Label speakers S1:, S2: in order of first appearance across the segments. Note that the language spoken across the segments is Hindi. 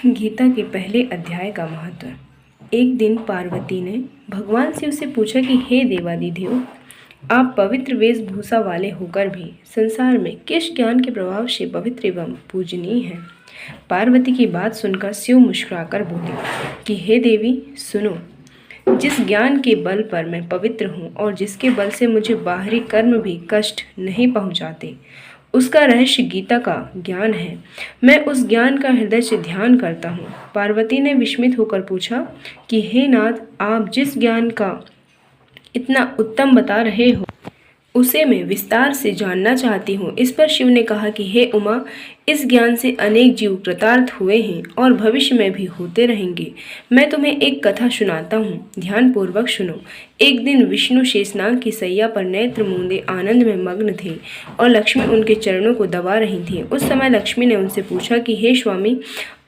S1: गीता के पहले अध्याय का महत्व। एक दिन पार्वती ने भगवान शिव से पूछा कि हे देवादिदेव, आप पवित्र वेशभूषा वाले होकर भी संसार में किस ज्ञान के प्रभाव से पवित्र एवं पूजनीय हैं। पार्वती की बात सुनकर शिव मुस्कुराकर बोले कि हे देवी सुनो, जिस ज्ञान के बल पर मैं पवित्र हूँ और जिसके बल से मुझे बाहरी कर्म भी कष्ट नहीं पहुँचाते, उसका रहस्य गीता का ज्ञान है। मैं उस ज्ञान का हृदय से ध्यान करता हूँ। पार्वती ने विस्मित होकर पूछा कि हे नाथ, आप जिस ज्ञान का इतना उत्तम बता रहे हो उसे मैं विस्तार से जानना चाहती हूँ। इस पर शिव ने कहा कि हे उमा, इस ज्ञान से अनेक जीव कृतार्थ हुए हैं और भविष्य में भी होते रहेंगे। मैं तुम्हें एक कथा सुनाता हूँ, ध्यानपूर्वक सुनो। एक दिन विष्णु शेषनाग की सैया पर नेत्र मूंदे आनंद में मग्न थे और लक्ष्मी उनके चरणों को दबा रही थी। उस समय लक्ष्मी ने उनसे पूछा कि हे स्वामी,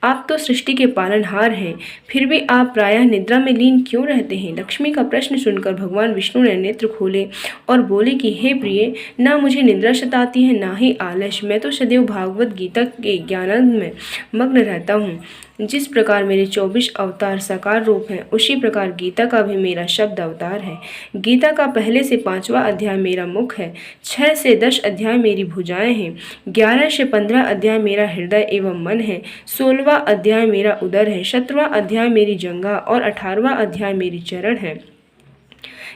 S1: आप तो सृष्टि के पालनहार हैं, फिर भी आप प्रायः निद्रा में लीन क्यों रहते हैं। लक्ष्मी का प्रश्न सुनकर भगवान विष्णु ने नेत्र खोले और बोले कि हे प्रिय, ना मुझे निद्रा सताती है ना ही आलस। मैं तो सदैव भागवत गीता के ज्ञानानंद में मग्न रहता हूँ। जिस प्रकार मेरे 24 अवतार साकार रूप हैं, उसी प्रकार गीता का भी मेरा शब्द अवतार है। गीता का पहले से 5वां अध्याय मेरा मुख है, 6 से 10 अध्याय मेरी भुजाएं हैं, 11 से 15 अध्याय मेरा हृदय एवं मन है, 16वां अध्याय मेरा उदर है, 17वां अध्याय मेरी जंघा और 18वां अध्याय मेरी चरण है।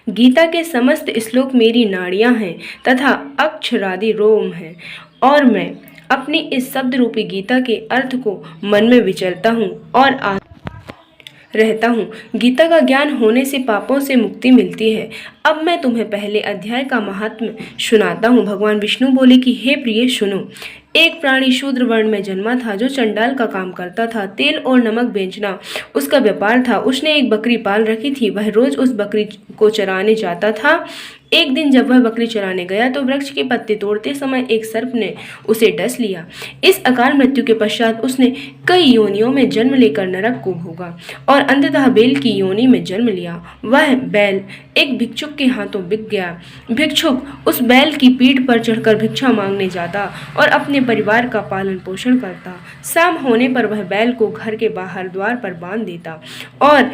S1: गीता के समस्त श्लोक मेरी नाड़ियां हैं तथा अक्षरादि रोम हैं, और मैं अपनी इस शब्द रूपी गीता के अर्थ को मन में विचरता हूँ और रहता हूँ। गीता का ज्ञान होने से पापों से मुक्ति मिलती है। अब मैं तुम्हें पहले अध्याय का महात्म्य सुनाता हूँ। भगवान विष्णु बोले कि हे प्रिय सुनो। एक प्राणी शूद्र वर्ण में जन्मा था जो चंडाल का काम करता था। तेल और नमक बेचना उसका व्यापार था। उसने एक बकरी पाल रखी थी। वह रोज उस बकरी को चराने जाता था। एक दिन जब वह बकरी चराने गया तो वृक्ष के पत्ते तोड़ते समय एक सर्प ने उसे डस लिया। इस अकाल मृत्यु के पश्चात उसने कई योनियों में जन्म लेकर नरक को भोगा और अंततः बैल की योनि में जन्म लिया। वह बैल एक भिक्षुक के हाथों बिक गया। भिक्षुक उस बैल की पीठ पर चढ़कर भिक्षा मांगने जाता और अपने परिवार का पालन पोषण करता। शाम होने पर वह बैल को घर के बाहर द्वार पर बांध देता और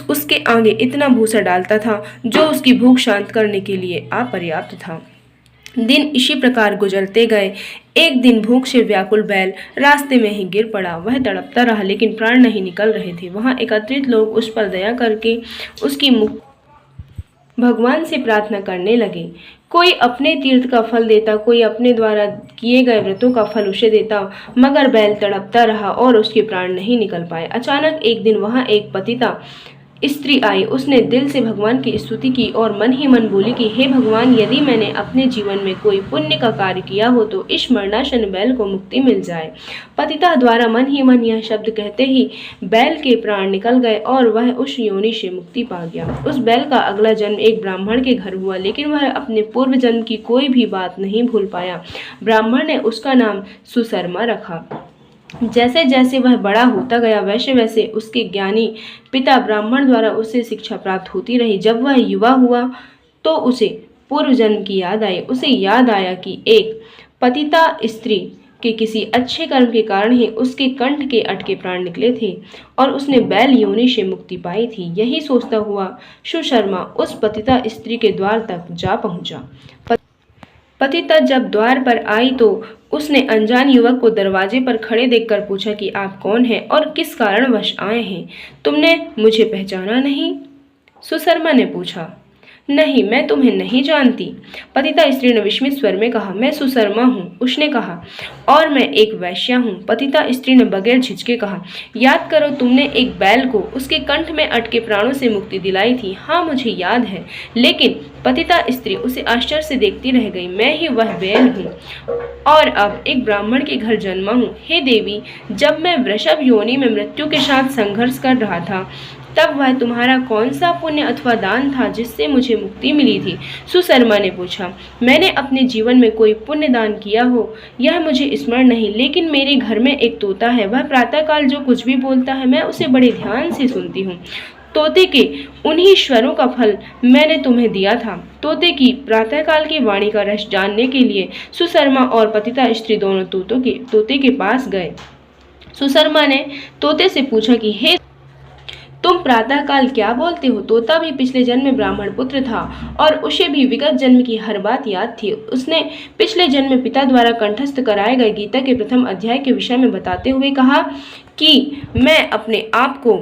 S1: उसके आगे इतना भूसा डालता था जो उसकी भूख शांत करने के लिए अपर्याप्त था। दिन इसी प्रकार गुजरते गए। एक दिन भूख से व्याकुल बैल रास्ते में ही गिर पड़ा। वह तड़पता रहा लेकिन प्राण नहीं निकल रहे थे। वहां एकत्रित लोग उस पर दया करके उसकी मुक्ति भगवान से प्रार्थना करने लगे। कोई अपने तीर्थ का फल देता, कोई अपने द्वारा किए गए व्रतों का फल उसे देता, मगर बैल तड़पता रहा और उसके प्राण नहीं निकल पाए। अचानक एक दिन वहां एक पतिता स्त्री आई। उसने दिल से भगवान की स्तुति की और मन ही मन बोली कि हे भगवान, यदि मैंने अपने जीवन में कोई पुण्य का कार्य किया हो तो इस मरणासन बैल को मुक्ति मिल जाए। पतिता द्वारा मन ही मन यह शब्द कहते ही बैल के प्राण निकल गए और वह उस योनि से मुक्ति पा गया। उस बैल का अगला जन्म एक ब्राह्मण के घर हुआ, लेकिन वह अपने पूर्व जन्म की कोई भी बात नहीं भूल पाया। ब्राह्मण ने उसका नाम सुशर्मा रखा। जैसे जैसे वह बड़ा होता गया वैसे वैसे उसके ज्ञानी पिता ब्राह्मण द्वारा उसे शिक्षा प्राप्त होती रही। जब वह युवा हुआ तो उसे पूर्व जन्म की याद आई। उसे याद आया कि एक पतिता स्त्री के किसी अच्छे कर्म के कारण ही उसके कंठ के अटके प्राण निकले थे और उसने बैल योनि से मुक्ति पाई थी। यही सोचता हुआ सुशर्मा उस पतिता स्त्री के द्वार तक जा पहुंचा। पतिता जब द्वार पर आई तो उसने अनजान युवक को दरवाजे पर खड़े देखकर पूछा कि आप कौन हैं और किस कारणवश आए हैं। तुमने मुझे पहचाना नहीं? सुशर्मा ने पूछा। नहीं, मैं तुम्हें नहीं जानती। पतिता स्त्री ने विस्मित स्वर में कहा। मैं सुशर्मा हूँ, उसने कहा, और मैं एक वैश्या हूँ। पतिता स्त्री ने बगैर झिझके कहा। याद करो, तुमने एक बैल को उसके कंठ में अटके प्राणों से मुक्ति दिलाई थी। हाँ, मुझे याद है। लेकिन पतिता स्त्री उसे आश्चर्य से देखती रह गई। मैं ही वह बैल हूँ और अब एक ब्राह्मण के घर जन्मा हूँ। हे देवी, जब मैं वृषभ योनि में मृत्यु के साथ संघर्ष कर रहा था तब वह तुम्हारा कौन सा पुण्य अथवा दान था जिससे मुझे मुक्ति मिली थी? सुशर्मा ने पूछा। मैंने अपने जीवन में कोई पुण्य दान किया हो यह मुझे स्मरण नहीं, लेकिन मेरे घर में एक तोता है। वह प्रातःकाल जो कुछ भी बोलता है मैं उसे बड़े ध्यान से सुनती हूँ। तोते के उन्हीं स्वरों का फल मैंने तुम्हें दिया था। तोते की प्रातःकाल की वाणी का रस जानने के लिए सुशर्मा और पतिता स्त्री दोनों तोते के पास गए। सुशर्मा ने तोते से पूछा कि हे, तुम प्रातःकाल क्या बोलते हो? तोता भी पिछले जन्म में ब्राह्मण पुत्र था और उसे भी विगत जन्म की हर बात याद थी। उसने पिछले जन्म में पिता द्वारा कंठस्थ कराए गए गीता के प्रथम अध्याय के विषय में बताते हुए कहा कि मैं अपने आप को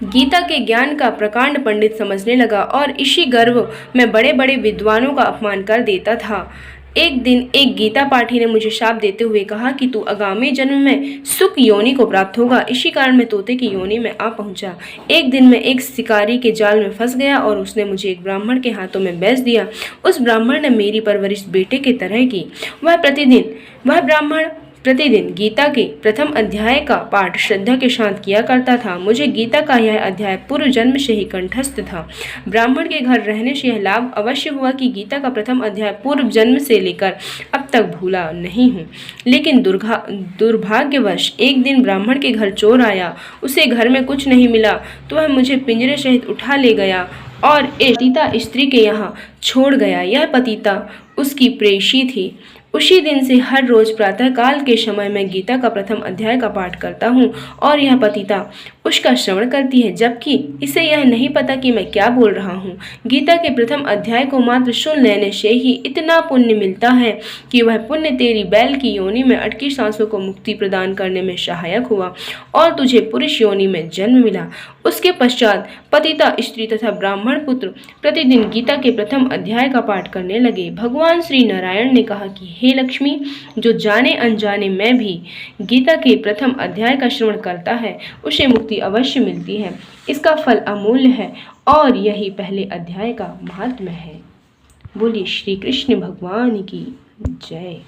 S1: गीता के ज्ञान का प्रकांड पंडित समझने लगा और इसी गर्व में बड़े बड़े विद्वानों का अपमान कर देता था। एक दिन एक गीता पाठी ने मुझे शाप देते हुए कहा कि तू आगामी जन्म में सुख योनि को प्राप्त होगा। इसी कारण मैं तोते की योनि में आ पहुंचा। एक दिन मैं एक शिकारी के जाल में फंस गया और उसने मुझे एक ब्राह्मण के हाथों में बेच दिया। उस ब्राह्मण ने मेरी परवरिश बेटे की तरह की। वह ब्राह्मण प्रतिदिन गीता के प्रथम अध्याय का पाठ श्रद्धा के साथ किया करता था। मुझे गीता का यह अध्याय पूर्व जन्म से ही कंठस्थ था। ब्राह्मण के घर रहने से यह लाभ अवश्य हुआ कि गीता का प्रथम अध्याय पूर्व जन्म से लेकर अब तक भूला नहीं हूँ। लेकिन दुर्भाग्यवश एक दिन ब्राह्मण के घर चोर आया। उसे घर में कुछ नहीं मिला तो वह मुझे पिंजरे सहित उठा ले गया और एक पतिता स्त्री के यहाँ छोड़ गया। यह पतिता उसकी प्रेयसी थी। उसी दिन से हर रोज प्रातःकाल के समय मैं गीता का प्रथम अध्याय का पाठ करता हूँ और यह पतिता उसका श्रवण करती है, जबकि इसे यह नहीं पता कि मैं क्या बोल रहा हूँ। गीता के प्रथम अध्याय को मात्र सुन लेने से ही इतना पुण्य मिलता है कि वह पुण्य तेरी बैल की योनि में अटकी सांसों को मुक्ति प्रदान करने में सहायक हुआ और तुझे पुरुष योनि में जन्म मिला। उसके पश्चात पतिता स्त्री तथा ब्राह्मण पुत्र प्रतिदिन गीता के प्रथम अध्याय का पाठ करने लगे। भगवान श्री नारायण ने कहा कि हे लक्ष्मी, जो जाने अनजाने में भी गीता के प्रथम अध्याय का श्रवण करता है उसे मुक्ति अवश्य मिलती है। इसका फल अमूल्य है और यही पहले अध्याय का महात्म्य है। बोलिए श्री कृष्ण भगवान की जय।